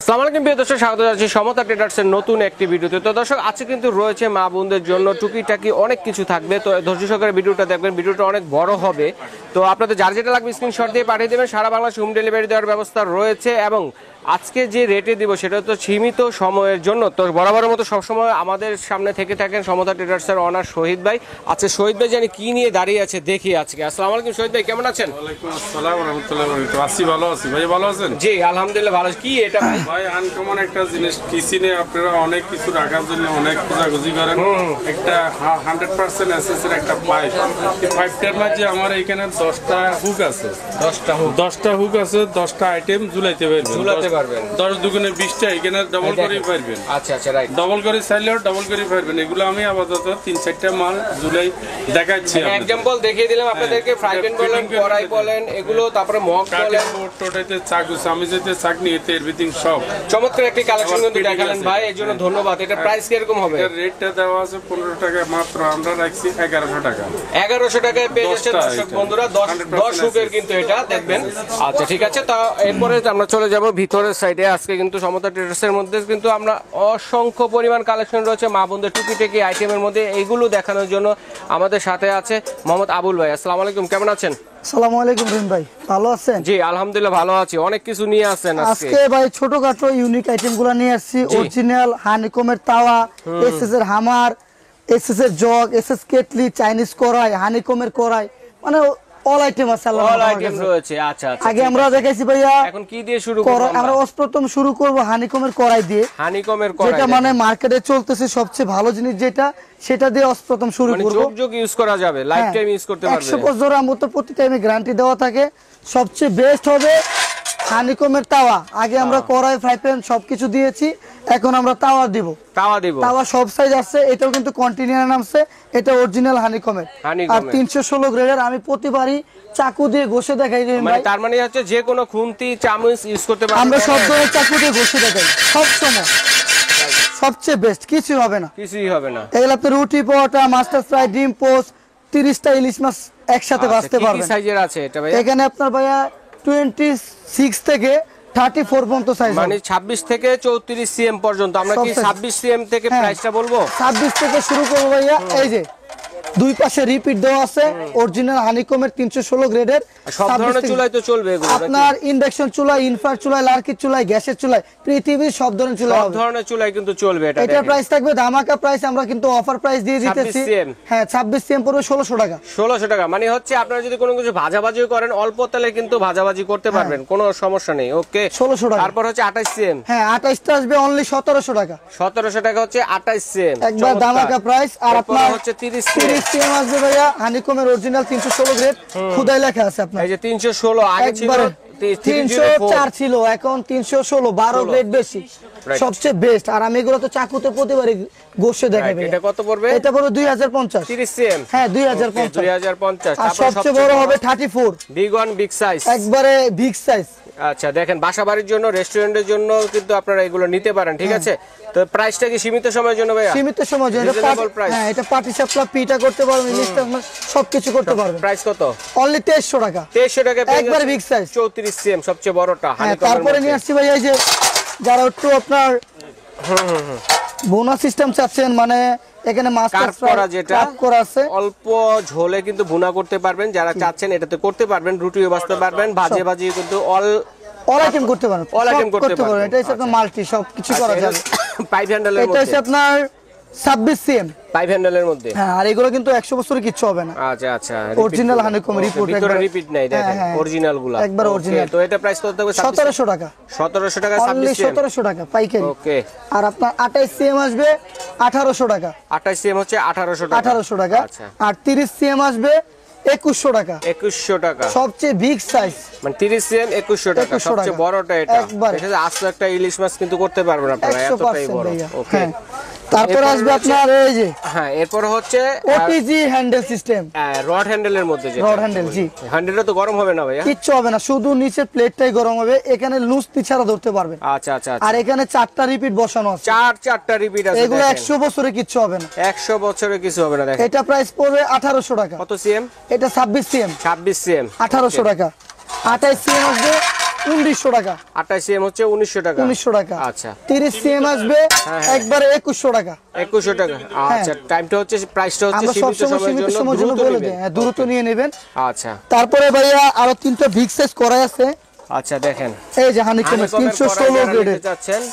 আসসালামু আলাইকুম প্রিয় দর্শক, স্বাগত জানাচ্ছি সমতা ট্রেডার্সের নতুন একটি ভিডিওতে। তো দর্শক, আজকে কিন্তু রয়েছে মা বোনদের জন্য টুকিটাকি অনেক কিছু থাকবে। তো ধৈর্য সহকারে ভিডিওটা দেখবেন, ভিডিওটা অনেক বড় হবে। তো আপনাদের যার যেটা লাগবে স্ক্রিনশট দিয়ে পাঠিয়ে দেবেন। সারা বাংলাদেশে হোম ডেলিভারি দেওয়ার ব্যবস্থা রয়েছে এবং আজকে যে রেটে দিব সেটা তো সীমিত সময়ের জন্য। তো বরাবরের মতো সবসময় আমাদের সামনে থেকে থাকেন সমতা ট্রেডার্সের অনার শহীদ ভাই। আচ্ছা শহীদ ভাই, জানি কি নিয়ে দাঁড়িয়ে আছে দেখি আজকে। আসসালামু আলাইকুম শহীদ ভাই, কেমন আছেন? ওয়ালাইকুম আসসালাম ওয়া রাহমাতুল্লাহি ওয়া বারাকাতুহু। আছি, ভালো আছি ভাই, ভালো আছেন? জি আলহামদুলিল্লাহ ভালো। কি এটা ভাই? ভাই আনকমন একটা জিনিস, কিচেনে আপনারা অনেক কিছু রাখার জন্য অনেক খোঁজাখুঁজি করেন। একটা 100% এসএস এর একটা পাইপ। এই পাইপটার মাঝে আমার এখানে 10টা হুক আছে। 10টা হুক আছে, 10টা আইটেম ঝুলাইতে পারবেন। 10 দুগুণে 20টা, এখানে ডবল করে পারবেন। আচ্ছা আচ্ছা, রাইট। ডবল করে চাইলেও ডবল করে পারবেন। এগুলো আমি আপাতত 3-4টা মাল ঝুলাই দেখাচ্ছি। এক্সাম্পল দেখিয়ে দিলাম আপনাদেরকে। ফ্রাই প্যান বলেন, কড়াই বলেন, এগুলো তারপরে মগ বলেন, টোটাইতে চাকু, চামিচেতে চাকনি, এতে এভরিথিং সব চমৎকার একটি কালেকশন কিন্তু দেখালেন ভাই, এর জন্য ধন্যবাদ। এটা প্রাইস কিরকম হবে? এর রেটটা দেওয়া আছে 15 টাকা, মাত্র আমরা রাখছি 1100 টাকা। 1100 টাকায় পেয়ে যাচ্ছেন দর্শক বন্ধুরা। 10 হুকের কিন্তু এটা দেখবেন। আচ্ছা ঠিক আছে, তা এরপরে আমরা চলে যাব ভিতরের সাইডে। আজকে কিন্তু সমতা ট্রেডার্সের মধ্যে কিন্তু আমরা অসংখ্য পরিমাণ কালেকশন রয়েছে মা বোনদের টুকিটাকি আইটেমের মধ্যে। এইগুলো দেখানোর জন্য আমাদের সাথে আছে মোহাম্মদ আবুল ভাই। আসসালামু আলাইকুম, কেমন আছেন? আসসালামু আলাইকুম রহিম ভাই, ভালো আছেন? জি আলহামদুলিল্লাহ ভালো আছি। অনেক কিছু নিয়ে আসেন আজকে ভাই। ছোটখাটো ইউনিক আইটেমগুলো নিয়ে আসছি। অরিজিনাল হানিকমের তাওয়া, এসএস এর হামার, এসএস এর জগ, এসএস কেটলি, চাইনিজ কড়াই, হানিকমের কড়াই, মানে অল আইটেম আছে। অল আইটেম রয়েছে। আচ্ছা আচ্ছা, আগে আমরা দেখাইছি ভাইয়া। এখন কি দিয়ে শুরু করব? আমরা প্রথম শুরু করব হানিকমের কড়াই দিয়ে। হানিকমের কড়াই, যেটা মানে মার্কেটে চলতেছে সবচেয়ে ভালো জিনিস, যেটা সেটা দিয়ে প্রথম শুরু করব। মানে যোগ ইউজ করা যাবে, লাইফ টাইম ইউজ করতে পারবে। 100 বছর আমতো প্রতি টাইমে গ্যারান্টি দেওয়া থাকে। সবচেয়ে বেস্ট হবে হানিকমের তাওয়া। আগে আমরা কড়াই, ফ্রাই প্যান সবকিছু দিয়েছি, এখন আমরা তাওয়া দিব। তাওয়া সব সাইজ আছে। এটাও কিন্তু কন্টিনিউয়ার নামছে, এটা অরিজিনাল হানিকমের। আর 316 গ্রেডের। আমি প্রতিবারই চাকু দিয়ে ঘষে দেখাই। মানে তার মানে হচ্ছে যে কোনো খুন্তি, চামচ ইউজ করতে পারবে। আমরা সব ধরনের চাকু দিয়ে ঘষে দেখাই সব সময়। সবচেয়ে বেস্ট, কিছুই হবে না। এগুলো আপনি রুটি, পরোটা, মাস্টার ফ্রাই, ডিম পোস্ট, 30টা ইলিশ মাছ একসাথে ভাজতে পারবেন। কি সাইজের আছে এটা ভাই? এখানে আপনার ভাইয়া 26 থেকে 34 পর্যন্ত সাইজ, মানে 26 থেকে 34 সিএম পর্যন্ত। আমরা কি 26 সিএম থেকে প্রাইসটা বলবো? 26 থেকে শুরু করব ভাইয়া। এই যে দুই পাশে রিপিট দেওয়া আছে, অরিজিনাল হানিকমের 316 গ্রেডের। সব ধরনের চুলায় তো চলবে এগুলো? আপনার ইন্ডাকশন চুলা, ইনফ্রার চুলা, লার্কির চুলা, গ্যাসের চুলা, পৃথিবীর সব ধরনের চুলা, সব ধরনের চুলায় কিন্তু চলবে এটা। এটা প্রাইস থাকবে ধামাকা প্রাইস। আমরা কিন্তু অফার প্রাইস দিয়ে দিতেছি। হ্যাঁ, 26 সিএম পড়বে 1600 টাকা। 1600 টাকা মানে হচ্ছে আপনারা যদি কোনো কিছু ভাজাভাজি করেন, অল্প তেলে কিন্তু ভাজাভাজি করতে পারবেন, কোনো সমস্যা নেই। ওকে, 1600 টাকা। তারপর হচ্ছে 28 সিএম। হ্যাঁ, 28টা আসবে অনলি 1700 টাকা। 1700 টাকা হচ্ছে 28 সিএম, একবার ধামাকা প্রাইস। আর আপনার হচ্ছে 30 সিএম আসবে ভাইয়া হানিকমের অরিজিনাল 316 গ্রেড, খোদাই লেখা আছে আপনার। এই যে 316, আগে ছিল 304 ছিল, এখন 316, 12 গ্রেড বেশি, সবচেয়ে বেস্ট। আর আমি এগুলো তো চাকুতে প্রতিবারই গোশে দেখাবে। এটা কত পড়বে? এটা পড়বে 2050। 30 সিএম, হ্যাঁ 2050। আর সবচেয়ে বড় হবে 34, বিগ ওয়ান, বিগ সাইজ, একবারে বিগ সাইজ। আচ্ছা দেখেন, বাসাবাড়ির জন্য, রেস্টুরেন্টের জন্য কিন্তু আপনারা এগুলো নিতে পারেন। ঠিক আছে, তো প্রাইসটা কি সীমিত সময়ের জন্য ভাইয়া? সীমিত সময়ের জন্য। হ্যাঁ, এটা পাটি সাপলা, পিঠা করতে পারবেন, ইলিশটা সবকিছু করতে পারবেন। প্রাইস কত? অনলি 2300 টাকা। 2300 টাকা, একবারে বিগ সাইজ, 34 সিএম, সবচেয়ে বড়টা। তারপরে নিয়ে আসছি ভাই এই যে যারা একটু আপনার বোনা সিস্টেম চাচ্ছেন, মানে এখানে মাস্টার করা, যেটা কাট করা আছে, অল্প ঝোলে কিন্তু ভুনা করতে পারবেন। যারা চাচ্ছেন এটাতে করতে পারবেন, রুটিও ভাজতে পারবেন, ভাজে কিন্তু অল আইটেম করতে পারবেন। এটা হচ্ছে আপনার মাল্টি, সব কিছু করা যাবে। পাইপ হ্যান্ডেলের মধ্যে, এটা হচ্ছে আপনার 26 সিএম পাইপ হ্যান্ডেলের মধ্যে। হ্যাঁ, আর এগুলো কিন্তু 100 বছরের কিচ্ছু হবে না। আচ্ছা আচ্ছা, অরিজিনাল হানিকম রিপোর্ট, একবার রিপিট নাই, দেখেন অরিজিনাল গুলো একবার অরিজিনাল। তো এটা প্রাইস কত থাকবে? 1700 টাকা। 1700 টাকা, অনলি 1700 টাকা পাইকারি। ওকে, আর আপনার 28 সিএম আসবে 1800 টাকা। 28 সিএম হচ্ছে 1800 টাকা। 1800 টাকা। আর 30 সিএম আসবে 2100 টাকা। 2100 টাকা, সবচেয়ে বিগ সাইজ, মানে 30 সিএম 2100 টাকা, সবচেয়ে বড়টা এটা। এটা আস্ত একটা ইলিশ মাছ কিন্তু করতে পারবেন আপনারা, এতটাই বড়। ওকে, তারপর আসবে আপনার এই যে, হ্যাঁ এরপর হচ্ছে ওটিজি হ্যান্ডেল সিস্টেম, রড হ্যান্ডেলের মধ্যে। যে রড হ্যান্ডেল, জি, হ্যান্ডেলটা তো গরম হবে না ভাইয়া? কিচ্ছু হবে না, শুধু নিচের প্লেটটাই গরম হবে। এখানে লুজ পিছাড়া ধরতে পারবেন। আচ্ছা আচ্ছা, আর এখানে 4টা রিপিট বসানো আছে। 4টা রিপিট আছে। এগুলো 100 বছরে কিচ্ছু হবে না। 100 বছরে কিছু হবে না। দেখেন এটা প্রাইস পড়বে 1800 টাকা। কত সিএম? এটা 26 সিএম। 26 সিএম, 1800 টাকা। 28 সিএম আসবে 1900 টাকা। 28 সিএম হচ্ছে 1900 টাকা। 1900 টাকা। আচ্ছা। 30 সিএম আসবে একবারে 2100 টাকা। 2100 টাকা। আচ্ছা, টাইমটা হচ্ছে, প্রাইসটা হচ্ছে আমরা সীমিত সবসময় সীমিত সময়ের জন্য বলে দিই, হ্যাঁ দ্রুত নিয়ে নেবেন। আচ্ছা। তারপরে ভাইয়া আরো 3টা বিগ সাইজ করাই আছে। আচ্ছা দেখেন, এই যে হানিকমের 316 গ্রেডের,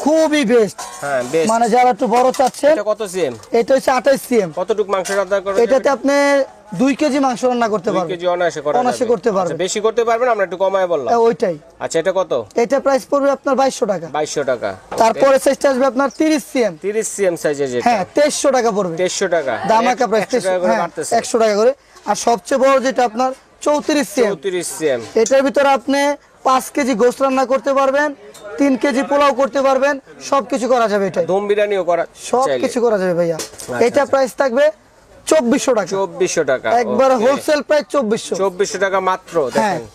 খুবই বেস্ট। হ্যাঁ বেস্ট। মানে যারা একটু বড় চাচ্ছেন। এটা কত সিএম? এটা হচ্ছে 28 সিএম। কতটুকু মাংস রান্না করবেন? এটাতে আপনি 2 কেজি মাংস রান্না করতে 2 পারবেন। কেজি অনায়াসে করা যাবে। অনায়াসে করতে পারবেন। আচ্ছা, বেশি করতে পারবেন, আমরা একটু কমায় বললাম। ওইটাই। আচ্ছা, এটা কত? এটা প্রাইস পড়বে আপনার 2200 টাকা। 2200 টাকা। তারপরে সাইজটা আসবে আপনার 30 সিএম। 30 সিএম সাইজের যেটা, হ্যাঁ 2300 টাকা পড়বে। 2300 টাকা। দামাকা প্রাইস 100 টাকা করে বাড়তেছে। 100 টাকা করে। আর সবচেয়ে বড় যেটা আপনার 34 সিএম। 34 সিএম। এটার ভিতরে আপনি 5 কেজি গোশত রান্না করতে পারবেন, 3 কেজি পোলাও করতে পারবেন, সবকিছু করা যাবে। এটা দম বিরিয়ানিও করা, সবকিছু করা যাবে ভাইয়া। এটা প্রাইস থাকবে 2400 টাকা। 2400 টাকা। একবারে হোলসেল প্রাইস 2400। 2400 টাকা মাত্র। দেখেন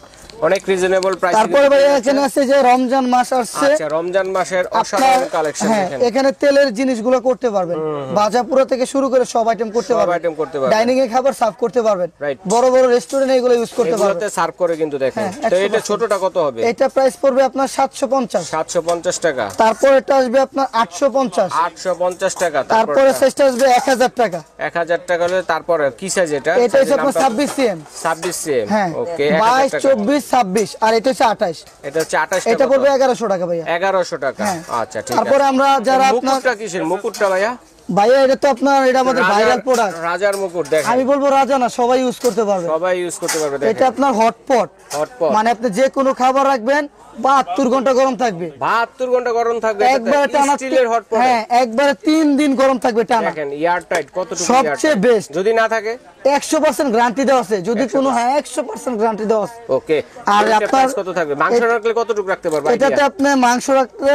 অনেক রিজনেবল প্রাইস। তারপরে ভাইয়া এখানে আছে যে রমজান মাস আসছে। আচ্ছা, রমজান মাসের অসাধারণ কালেকশন দেখেন। এখানে তেলের জিনিসগুলো করতে পারবেন, ভাজা পুরো থেকে শুরু করে সব আইটেম করতে পারবেন। সব আইটেম করতে পারবেন। ডাইনিং এ খাবার সার্ভ করতে পারবেন। রাইট। বড় বড় রেস্টুরেন্টে এগুলো ইউজ করতে পারবেন। এগুলোতে সার্ভ করে কিন্তু দেখেন। তো এটা ছোটটা কত হবে? এটা প্রাইস পড়বে আপনার 750। 750 টাকা। তারপর এটা আসবে আপনার 850। 850 টাকা। তারপরে সাইজটা আসবে 1000 টাকা। 1000 টাকা হলে তারপরে কি সাইজ এটা? এটা হচ্ছে আপনার 26 সিএম। 26 সিএম। হ্যাঁ ওকে। 22 24 26 আর এটা হচ্ছে 28। এটা হচ্ছে 28 টাকা। এটা পড়বে 1100 টাকা ভাইয়া। 1100 টাকা। হ্যাঁ। আচ্ছা ঠিক আছে। তারপরে আমরা যারা আপনার মুকুটটা কিসের? মুকুটটা ভাইয়া? ভাইয়া এটা তো আপনার এটা আমাদের ভাইরাল প্রোডাক্ট। রাজার মুকুট দেখেন। আমি বলবো রাজা না, সবাই ইউজ করতে পারবে। সবাই ইউজ করতে পারবে দেখেন। এটা আপনার হটপট। হটপট মানে আপনি যে কোনো খাবার রাখবেন 72 ঘন্টা গরম থাকবে। 72 ঘন্টা গরম থাকবে। একবারে টানা স্টিলের হটপট। হ্যাঁ একবারে 3 দিন গরম থাকবে টানা। দেখেন এয়ার টাইট কতটুকু। সবচেয়ে বেস্ট। যদি না থাকে 100% গ্যারান্টি দেওয়া আছে। যদি কোনো 100% গ্যারান্টি দেওয়া আছে। ওকে। আর এটা আপনার প্রাইস কত থাকবে? মাংস রাখলে কতটুকু রাখতে পারবে? এটাতে আপনি মাংস রাখলে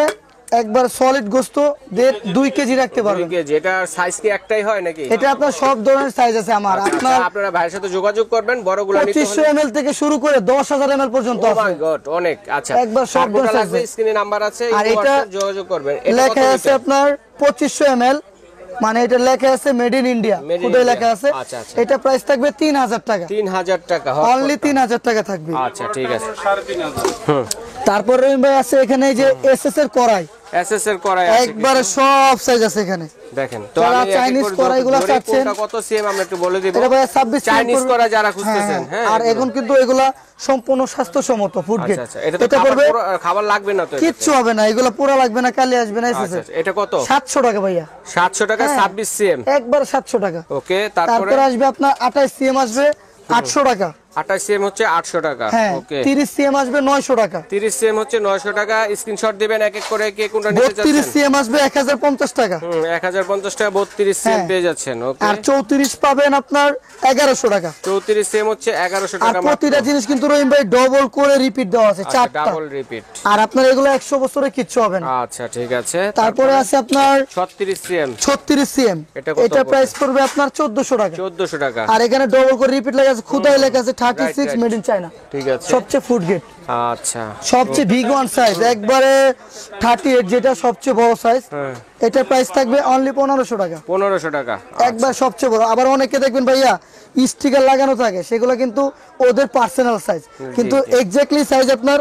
একবার সলিড গোশত 2 কেজি রাখতে পারবেন। 2 কেজি। এটা সাইজ কি একটাই হয় নাকি? এটা আপনার সব ধরনের সাইজ আছে আমার। আপনারা ভাইয়ের সাথে যোগাযোগ করবেন, বড়গুলো নিতে হলে 2500 ml থেকে শুরু করে 10000 ml পর্যন্ত ও আছে। মাই গড, অনেক। আচ্ছা, একবার সব তারপরে ধরনের লাগবে, size। স্ক্রিনে নাম্বার আছে, আর এই এটা হোয়াটসঅ্যাপ যোগাযোগ করবেন। এটা কত লেখা আছে লিটার? আপনার 2500 ml, মানে এটা লেখা আছে made in India, Made in খুদে India। লেখা আছে। আচ্ছা, আচ্ছা। এটা প্রাইস থাকবে 3000 টাকা। 3000 টাকা। অনলি 3000 টাকা থাকবে। আচ্ছা ঠিক আছে। 3500। তারপর রহিম ভাই আছে এখানে এই যে এসএস এর কড়াই, এসএস এর কড়াই আছে একবারে সব সাইজ আছে এখানে। দেখেন। তো যারা আমি চাইনিজ কড়াইগুলো চাচ্ছেন, কোনটা কত সিএম আমরা একটু বলে দিব। এটা ভাই 26 চাইনিজ সিএম কড়াই যারা খুঁজতেছেন, হ্যাঁ। আর এখন কিন্তু এগুলা সম্পূর্ণ স্বাস্থ্যসম্মত ফুড গ্রেড। আচ্ছা, এটা তো খাবার লাগবে না তো? কিচ্ছু হবে না, এগুলো পুরো লাগবে না, কালি আসবে না। এসএস আচ্ছা, এটা কত? 700 টাকা ভাইয়া। 700 টাকা। 26 সিএম। একবার 700 টাকা। ওকে। তারপরে তারপরে আসবে আপনার 28 সিএম আসবে 800 টাকা। 28 সিএম হচ্ছে 800 টাকা। হ্যাঁ। ওকে। 30 সিএম আসবে 900 টাকা। 30 সিএম হচ্ছে 900 টাকা। স্ক্রিনশট দিবেন এক এক করে, কে কোনটা নিতে 32 চাচ্ছেন। সিএম আসবে 1050 টাকা। 1050 টাকা 32 সিএম হ্যাঁ। পেয়ে যাচ্ছেন। ওকে। আর 34 পাবেন আপনার 1100 টাকা। 34 সিএম হচ্ছে 1100 আর টাকা। প্রতিটা জিনিস কিন্তু রহিম ভাই ডবল করে রিপিট দেওয়া আছে, 4টা। Double repeat. আর আপনার এগুলো 100 বছরে কিচ্ছু হবে না। আচ্ছা ঠিক আছে। তারপরে আছে আপনার 36 সিএম। 36 সিএম। এটা কত এটা প্রাইস পড়বে আপনার 1400 টাকা। 1400 টাকা। আর এখানে ডবল করে রিপিট লেখা আছে, খুদাই লেখা আছে 36 right. Made in China. ঠিক আছে। সবচেয়ে ফুড গ্রেড, আচ্ছা। সবচেয়ে বিগ ওয়ান সাইজ, একবারে 38, যেটা সবচেয়ে বড় সাইজ। হ্যাঁ। এটা প্রাইস থাকবে অনলি 1500 টাকা। 1500 টাকা। একবার সবচেয়ে বড়। আবার অনেকে দেখবেন ভাইয়া স্টিকার লাগানো থাকে, সেগুলো কিন্তু ওদের পার্সোনাল সাইজ, কিন্তু এক্স্যাক্টলি সাইজ আপনার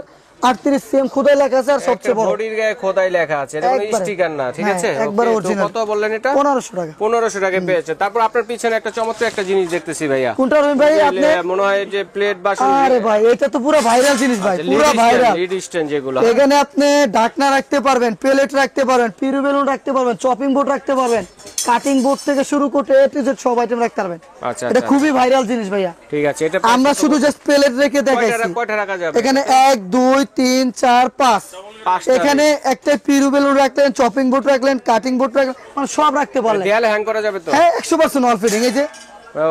38 সিএম খুদাই লেখা আছে। আর সবচেয়ে বড় বডির গায়ে খোদাই লেখা আছে, এটা কোনো একবারে। স্টিকার না, ঠিক হ্যাঁ, আছে? একবারে ওকে, তো original। কত বললেন এটা? 1500 টাকা। 1500 টাকা পেয়েছে। তারপর আপনার পিছনে একটা চমৎকার একটা জিনিস দেখতেছি ভাইয়া। কোনটা রহিম ভাই? আপনি মনে হয় যে প্লেট বাসন। আরে ভাই এটা তো পুরো ভাইরাল জিনিস ভাই, পুরো ভাইরাল। লিড স্ট্যান্ড যেগুলো, এখানে আপনি ঢাকনা রাখতে পারবেন, প্লেট রাখতে পারবেন, পিরু বেলুন রাখতে পারবেন, চপিং বোর্ড রাখতে পারবেন, কাটিং বোর্ড থেকে শুরু করে এ টু জেড সব আইটেম রাখতে পারবেন। আচ্ছা এটা খুবই ভাইরাল জিনিস ভাইয়া। ঠিক আছে। এটা আমরা শুধু জাস্ট প্লেট রেখে দেখাইছি। কয়টা রাখা যাবে? এখানে 1 2 3 4 5, পাঁচটা। এখানে একটা পিরু বেলুন রাখলেন, চপিং বোর্ড রাখলেন, কাটিং বোর্ড রাখলেন, মানে সব রাখতে পারলেন। দেয়ালে হ্যাং করা যাবে তো? হ্যাঁ 100% ওয়াল ফিটিং। এই যে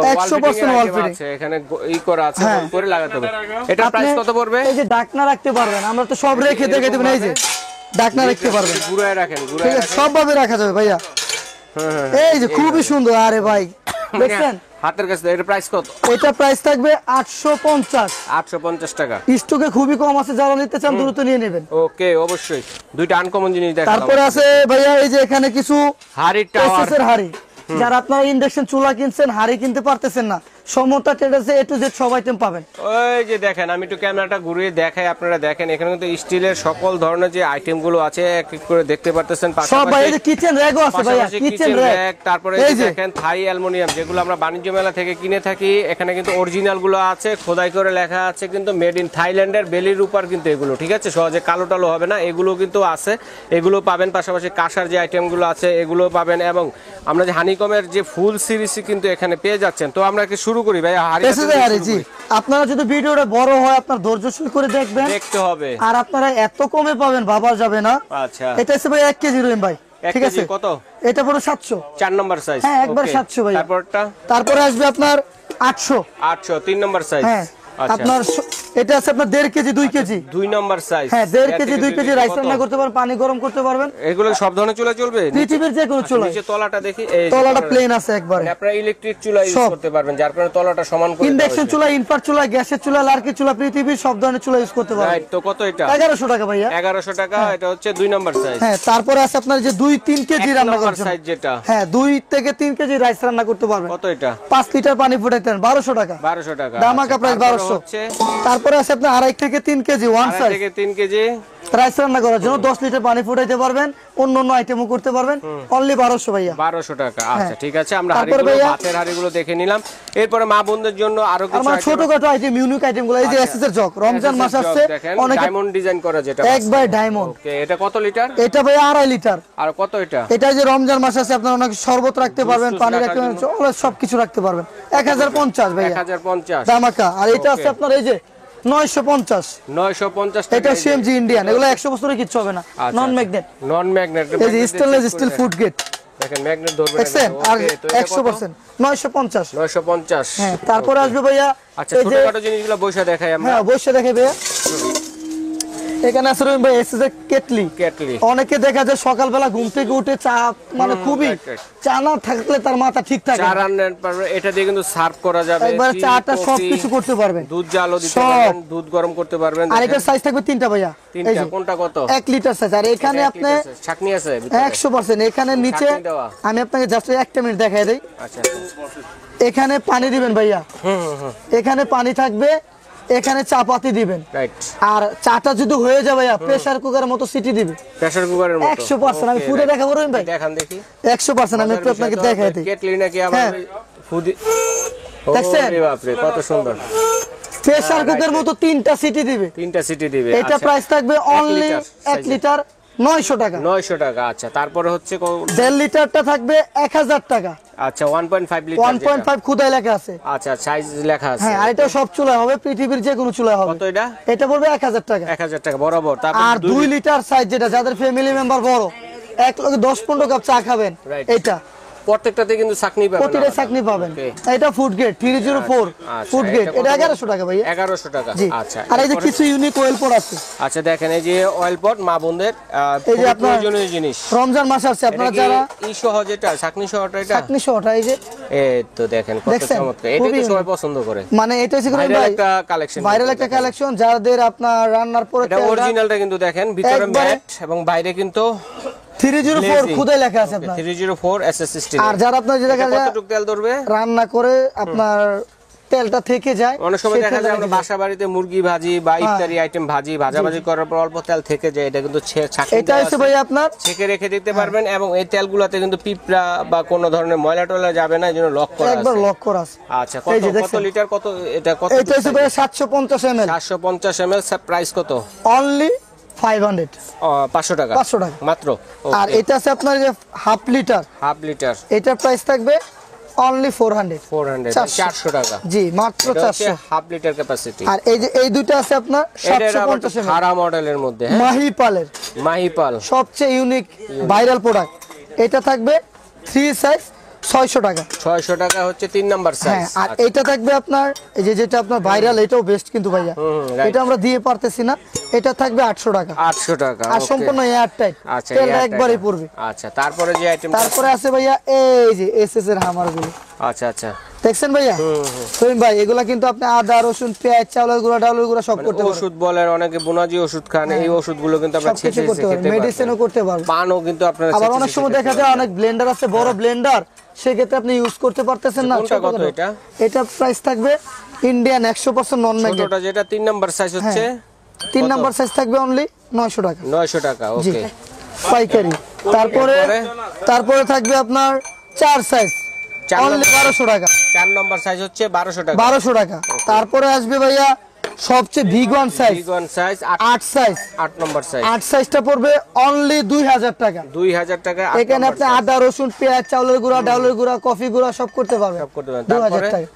100% ওয়াল ফিটিং এখানে ই করা আছে, হ্যাঁ। করে লাগাতে হবে। এটা প্রাইস কত পড়বে? এই যে ঢাকনা রাখতে পারবেন, আমরা তো সব রেখে দেখে দেবেন। এই যে ঢাকনা রাখতে পারবেন, ঘুরায় রাখেন, ঠিক ঘুরায় আছে, সব ভাবে রাখা যাবে ভাইয়া। হ্যাঁ। এই যে খুবই সুন্দর। আরে ভাই দেখছেন, হাতের কাছে। এটা প্রাইস কত? এটা প্রাইস থাকবে 850। 850 টাকা। স্টকে খুবই কম আছে, যারা নিতে চান দ্রুত নিয়ে নেবেন। ওকে, অবশ্যই। দুইটা আনকমন জিনিস দেখালাম। তারপরে আছে ভাইয়া এই যে এখানে কিছু হাড়ি টাওয়ার। এসএস এর হাড়ি, যারা আপনারা ইন্ডাকশন চুলা কিনছেন, হাড়ি কিনতে পারতেছেন না, সমতা ট্রেডার্সে A to Z সব আইটেম পাবেন। ওই যে দেখেন, আমি একটু ক্যামেরাটা ঘুরিয়ে দেখাই, আপনারা দেখেন এখানে কিন্তু স্টিলের সকল ধরনের যে আইটেম গুলো আছে এক এক করে দেখতে পারতেছেন। সব ভাই, এই যে কিচেন র‍্যাকও আছে ভাইয়া, কিচেন র‍্যাক। তারপরে এই যে দেখেন থাই অ্যালুমিনিয়াম, যেগুলো আমরা বাণিজ্য মেলা থেকে কিনে থাকি, এখানে কিন্তু অরিজিনাল গুলো আছে, খোদাই করে লেখা আছে কিন্তু মেড ইন থাইল্যান্ডের বেলির উপর কিন্তু এগুলো, ঠিক আছে, সহজে কালো টালো হবে না, এগুলো কিন্তু আছে, এগুলো পাবেন। পাশাপাশি কাঁসার যে আইটেম গুলো আছে এগুলো পাবেন, এবং আমরা যে হানিকমের যে ফুল সিরিজ কিন্তু এখানে পেয়ে যাচ্ছেন। তো আমরা কি শুরু করি ভাই? জি, আপনারা যদি ভিডিওটা বড় হয় আপনার ধৈর্যশীল করে দেখবেন, দেখতে হবে। আর আপনারা এত কমে পাবেন ভাবা যাবে না। আচ্ছা, এটা হচ্ছে ভাই 1 কেজি রহিম ভাই, ঠিক আছে। কত? এটা পুরো 700, 4 নম্বর সাইজ। হ্যাঁ একবার 700 ভাই। তারপরে আসবে আপনার 800, 3 নম্বর সাইজ। হ্যাঁ আপনার এটা আছে আপনার 1.5 কেজি 2 কেজি 2 নম্বর সাইজ। হ্যাঁ 1.5 কেজি 2 কেজি রাইস রান্না করতে পারবেন, পানি গরম করতে পারবেন। এগুলো সব ধরনের চুলা চলবে? পৃথিবীর যে কোনো চুলা। নিচে তলাটা দেখি, এই তলাটা প্লেন আছে একবারে। আপনারা ইলেকট্রিক চুলা ইউজ করতে পারবেন, যার কারণে তলাটা সমান করে। ইন্ডাকশন চুলা, ইনফ্রাট চুলা, গ্যাসের চুলা, লার্কি চুলা, পৃথিবীর সব ধরনের চুলা ইউজ করতে পারবেন। রাইট। তো কত এটা? 1100 টাকা ভাইয়া। 1100 টাকা। এটা হচ্ছে 2 নম্বর সাইজ। হ্যাঁ তারপরে আছে আপনার যে 2-3 কেজি রান্না নম্বর করতে সাইজ যেটা, হ্যাঁ 2 থেকে 3 কেজি রাইস রান্না করতে পারবেন। কত এটা? 5 লিটার পানি ফুটাইতেন 1200 টাকা। 1200 টাকা। দামাকা প্রাইস 1200। তারপরে আছে আপনার 2.5 থেকে 3 কেজি ওয়ান সাইজ, 2.5 থেকে 3 কেজি রাইস রান্না করার জন্য 10 লিটার পানি ফুটাইতে পারবেন, অন্য অন্য আইটেমও করতে পারবেন, অনলি 1200 ভাইয়া। 1200 টাকা। আচ্ছা ঠিক আছে, আমরা তারপরে হাড়িগুলো, ভাইয়া ভাতের হাড়িগুলো দেখে নিলাম। এরপরে মা বোনদের জন্য আরো কিছু আমার ছোটখাটো আইটেম, ইউনিক আইটেমগুলো, এই যে এসএস এর জগ, রমজান মাস আসছে, অনেক ডায়মন্ড ডিজাইন করা যেটা একবার ডায়মন্ড। ওকে, এটা কত লিটার? এটা ভাই 2.5 লিটার। আর কত এটা? এটা যে রমজান মাস আছে আপনারা অনেক শরবত রাখতে পারবেন, পানি রাখতে পারবেন, সবকিছু রাখতে পারবেন। 1050 ভাইয়া 1050 দামাকা। আর এটা আছে আপনার এই যে 950 টাকা। এটা সিএমজি ইন্ডিয়ান, এগুলো 100 বছরের কিছু হবে না, নন ম্যাগনেট। নন ম্যাগনেট, এই যে স্টেনলেস স্টিল ফুড গেট, দেখেন ম্যাগনেট ধরবে না। দেখছেন? আর ওকে, তো এটা 100% 950। 950। হ্যাঁ তারপরে আসবে ভাইয়া আচ্ছা, ছোটখাটো জিনিসগুলো বসে দেখাই আমরা। হ্যাঁ অবশ্যই দেখে ভাইয়া। এখানে আছে রহিম ভাই এসএস এর কেটলি। অনেকে দেখা যায় সকালবেলা ঘুম থেকে উঠে চা, মানে খুবই চা না থাকলে তার মাথা ঠিক থাকে, চা রান্নার পর এটা দিয়ে কিন্তু সার্ভ করা যাবে, একবার চাটা সবকিছু করতে পারবেন, দুধ জালও দিতে পারবেন, দুধ গরম করতে পারবেন। আর এটার সাইজ থাকবে 3টা ভাইয়া। এই যে কোনটা কত? 1 লিটার সাইজ। আর এখানে আপনি ছাকনি আছে ভিতরে 100%। এখানে নিচে আমি আপনাকে জাস্ট 1 মিনিট দেখাই দেই। আচ্ছা, এখানে পানি দিবেন ভাইয়া, এখানে পানি থাকবে, এখানে চা পাতি দিবেন। রাইট। আর চাটা যদি হয়ে যায় ভাইয়া প্রেসার কুকারের মতো সিটি দিবে, প্রেসার কুকারের মতো 100%। আমি ফুটে দেখাবো রহিম ভাই, দেখান দেখি। 100% আমি একটু আপনাকে দেখাই দিই। কেটলি নাকি আবার ফুদি? দেখছেন? ওরে বাপ রে, কত সুন্দর। প্রেসার কুকারের মতো 3টা সিটি দিবে। 3টা সিটি দিবে। এটা প্রাইস থাকবে অনলি 1 লিটার 900 টাকা। 900 টাকা। আচ্ছা, তারপরে হচ্ছে 1.5 লিটারটা থাকবে 1000 টাকা। আচ্ছা, 1.5 লিটার। 1.5 খুদাই লেখা আছে। আচ্ছা, সাইজ লেখা আছে। হ্যাঁ, আর এটা সব চুলা হবে, পৃথিবীর যে কোনো চুলা হবে। কত এটা? এটা পড়বে 1000 টাকা। 1000 টাকা বরাবর। তারপর আর 2 লিটার সাইজ, যেটা যাদের ফ্যামিলি মেম্বার বড়, এক লোকে 10-15 কাপ চা খাবেন, এটা প্রত্যেকটাতে কিন্তু ছাকনি পাবেন, প্রতিটা ছাকনি পাবেন। এটা ফুড গেট 304 ফুড গেট, এটা 1100 টাকা ভাইয়া। 1100 টাকা। আচ্ছা। আর এই যে কিছু ইউনিক অয়েল পট আছে। আচ্ছা দেখেন, এই যে অয়েল পট মা বোনদের এই যে আপনার প্রয়োজনীয় জিনিস। রমজান মাস আছে, আপনারা যারা এই সহজেটা ছাকনি সহটা, এটা ছাকনি সহটা, এই যে এই তো দেখেন কত চমৎকার। এটা তো সবাই পছন্দ করে, মানে এটা হচ্ছে ভাইরাল একটা কালেকশন, ভাইরাল একটা কালেকশন। যাদের আপনার রান্নার পরে এটা অরিজিনালটা কিন্তু দেখেন, ভিতরে ম্যাট এবং বাইরে কিন্তু 304 খুদাই লেখা আছে আপনার, 304 এসএস স্টিল। আর যারা আপনার যে দেখা যায় কতটুকু তেল ধরবে রান্না করে আপনার তেলটা থেকে যায়, অনেক সময় দেখা যায় আমরা বাসা বাড়িতে মুরগি ভাজি বা ইত্যাদি আইটেম ভাজি করার পর অল্প তেল থেকে যায়, এটা কিন্তু ছাকনি এটা হচ্ছে ভাই আপনার ছেঁকে রেখে দিতে পারবেন। এবং এই তেলগুলোতে কিন্তু পিঁপড়া বা কোনো ধরনের ময়লা টয়লা যাবে না, এজন্য লক করা আছে, একবার লক করা আছে। আচ্ছা, কত লিটার? কত এটা? কত? এটা হচ্ছে ভাই 750 ml। 750 ml। প্রাইস কত? অনলি 500 500 টাকা। 500 টাকা মাত্র। আর এটা আছে আপনার যে হাফ লিটার, এটার প্রাইস থাকবে অনলি 400 400 টাকা। জি, মাত্র 400, হাফ লিটার ক্যাপাসিটি। আর এই যে এই দুটো আছে আপনার 750 ml খারা মডেলের মধ্যে, মাহিপাল সবচেয়ে ইউনিক ভাইরাল প্রোডাক্ট। এটা থাকবে 3 সাইজ 600 টাকা। 600 টাকা হচ্ছে 3 নাম্বার সাইজ। আর এটা থাকবে আপনার এই যে যেটা আপনার ভাইরাল, এটাও বেস্ট কিন্তু ভাইয়া, এটা আমরা দিয়ে পারতেছি না, এটা থাকবে 800 টাকা। 800 টাকা। আর সম্পূর্ণ এয়ার টাইট, আচ্ছা, তেলটা একবারই পড়বে। আচ্ছা, তারপরে যে আইটেম, তারপরে আছে ভাইয়া এই যে এসএস এর হামারগুলো। আচ্ছা আচ্ছা, দেখছেন ভাইয়া? রহিম ভাই এগুলা কিন্তু আপনি আদা রসুন পেঁয়াজ চাউলের গুঁড়া ডাউলের গুঁড়া সব করতে পারবেন। ওষুধ বলেন, অনেকে বোনাজি ওষুধ খান, এই ওষুধগুলো কিন্তু আপনারা সবকিছু ছেঁচে করতে পারবেন, খেতে মেডিসিনও পারবেন। করতে পারবেন। পানও কিন্তু আপনারা আবার ছেঁচে অনেক ছেঁচে সময় খেতে দেখা যায় পারবেন। অনেক ব্লেন্ডার আছে, বড় ব্লেন্ডার, সেক্ষেত্রে আপনি ইউজ করতে পারতেছেন না। কোনটা কত এটা? এটা প্রাইস থাকবে ইন্ডিয়ান 100% নন ম্যাগনেট। ছোটটা যেটা 3 নাম্বার সাইজ হচ্ছে 3 নাম্বার সাইজ থাকবে অনলি 900 টাকা 900 টাকা। জি ওকে, পাইকারি। তারপরে থাকবে আপনার 4 সাইজ অনলি 1200 টাকা। 4 নাম্বার সাইজ হচ্ছে 1200 টাকা। 1200 টাকা। তারপরে আসবে ভাইয়া সবচেয়ে big one size, big one size 8 size. 8 number size 8 সাইজটা পড়বে অনলি 2000 টাকা। 2000 টাকা। এখানে আপনি আদা রসুন পেঁয়াজ চাউলের গুঁড়া ডাউলের গুঁড়া কফি গুঁড়া সব করতে পারবেন। সব করতে পারবেন। 2000 টাকা।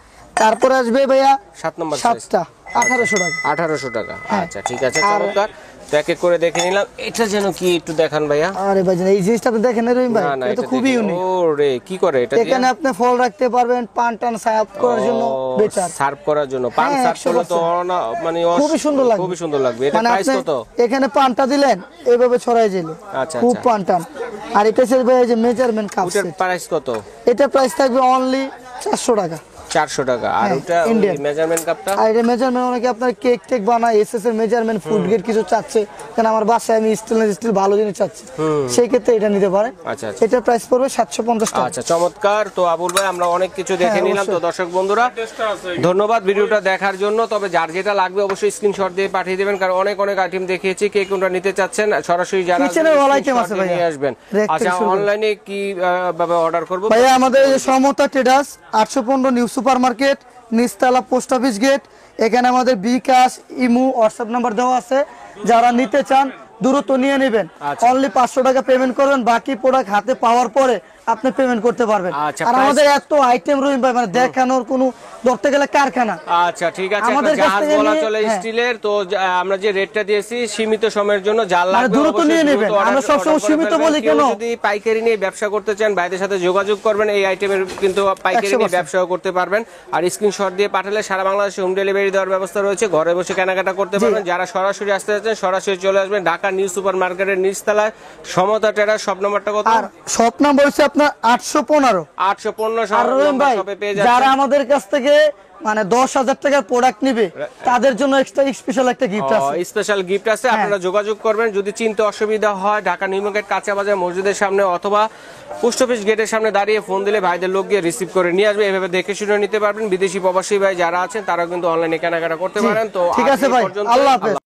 তারপরে আসবে ভাইয়া 7 নাম্বার সাইজ 7টা 1800 টাকা। 1800 টাকা। হ্যাঁ। আচ্ছা ঠিক আছে, চমৎকার। তো এক এক করে দেখে নিলাম। এটা যেন কি একটু দেখান ভাইয়া। আরে ভাই এই জিনিসটা আপনি দেখেন না রহিম ভাই, না, এটা তো এটা খুবই দেখি। ইউনিক। ওরে কি করে এটা? এখানে আপনি ফল রাখতে পারবেন, পান টান সার্ভ করার জন্য বেটার। সার্ভ করার জন্য পান হ্যাঁ, সার্ভ করলে তো 100% মানে খুবই সুন্দর লাগবে। খুবই সুন্দর লাগবে। এটা মানে প্রাইস আপনি কত? এখানে পানটা দিলেন এইভাবে ছড়াই যাইলো, আচ্ছা, খুব আচ্ছা। পান টান। আর এটা হচ্ছে ভাই এই যে মেজারমেন্ট কাপ ওটার সেট, প্রাইস কত? এটা প্রাইস থাকবে অনলি 400 টাকা। 400 টাকা। আর হ্যাঁ, ওটা Indian। মেজারমেন্ট কাপটা? আর এটা মেজারমেন্ট অনেকে আপনার কেক টেক বানায়, এসএস এর মেজারমেন্ট ফুড গ্রেড কিছু চাচ্ছে, কারণ আমার বাসায় আমি স্টিল ভালো জিনিস চাচ্ছি, সেই ক্ষেত্রে এটা নিতে পারেন। আচ্ছা, আচ্ছা। এটার প্রাইস পড়বে 750 টাকা। আচ্ছা চমৎকার। তো আবুল ভাই আমরা অনেক কিছু দেখে হ্যাঁ, নিলাম। তো অবশ্যই। দর্শক বন্ধুরা ধন্যবাদ ভিডিওটা দেখার জন্য। তবে যার যেটা লাগবে অবশ্যই স্ক্রিনশট দিয়ে পাঠিয়ে দেবেন, কারণ অনেক অনেক আইটেম দেখিয়েছি। কে কোনটা নিতে চাচ্ছেন সরাসরি যারা কিচেনের all item আছে screenshot ভাইয়া। নিয়ে আসবেন। রেক আচ্ছা থেকে শুরু করে। অনলাইনে কি ভাবে অর্ডার করব? ভাইয়া আমাদের এই যে Samata traders 815 new super market, নিচতলা পোস্ট অফিস গেট। এখানে আমাদের বিকাশ ইমু হোয়াটসঅ্যাপ নাম্বার দেওয়া আছে, যারা নিতে চান দ্রুত নিয়ে নেবেন। আচ্ছা। অনলি 500 টাকা পেমেন্ট করবেন, বাকি প্রোডাক্ট হাতে পাওয়ার পরে আপনি পেমেন্ট করতে পারবেন। আচ্ছা, আর price- আমাদের এত আইটেম রহিম ভাই, মানে দেখানোর কোনো, ধরতে গেলে কারখানা। আচ্ছা ঠিক আছে, আমাদের একটা কাছ জাহাজ থেকে বলা নিয়ে- চলে হ্যাঁ। স্টিলের। তো আমরা যে রেটটা দিয়েছি সীমিত সময়ের জন্য, যার মানে লাগবে দ্রুত অবশ্যই নিয়ে দ্রুত নেবেন। order- আমরা সবসময় order করে সীমিত ফেলবেন। বলি কেউ কেন? যদি পাইকারি নিয়ে ব্যবসা করতে চান ভাইদের সাথে যোগাযোগ করবেন, এই আইটেমের কিন্তু পাইকারি নিয়ে 100% ব্যবসাও করতে পারবেন। আর স্ক্রিনশট দিয়ে পাঠালে সারা বাংলাদেশে হোম ডেলিভারি দেওয়ার ব্যবস্থা রয়েছে, ঘরে বসে কেনাকাটা করতে পারবেন। যারা সরাসরি আসতে যাচ্ছেন সরাসরি চলে আসবেন ঢাকা নিউ সুপার মার্কেটের নিচতলায় সমতা ট্রেডার্স। সব নম্বরটা কত? আর সব নাম্বার হচ্ছে আপনার 815। 815 আর রহিম ভাই শপে পেয়ে যারা যাচ্ছেন। আমাদের কাছ থেকে মানে 10,000 টাকার প্রোডাক্ট নিবে, তাদের জন্য এক্সট্রা স্পেশাল একটা গিফট আছে। স্পেশাল গিফট আছে, আপনারা যোগাযোগ করবেন। যদি চিনতে অসুবিধা হয় ঢাকা নিউ মার্কেট কাঁচা বাজার মসজিদের সামনে অথবা পোস্ট অফিস গেটের সামনে দাঁড়িয়ে ফোন দিলে ভাইদের লোক গিয়ে রিসিভ করে নিয়ে আসবে। এভাবে দেখে শুনে নিতে পারবেন। বিদেশি প্রবাসী ভাই যারা আছেন তারা কিন্তু অনলাইনে কেনাকাটা করতে পারেন। তো ঠিক আজ আছে এই ভাই, পর্যন্ত। আল্লাহ হাফেজ।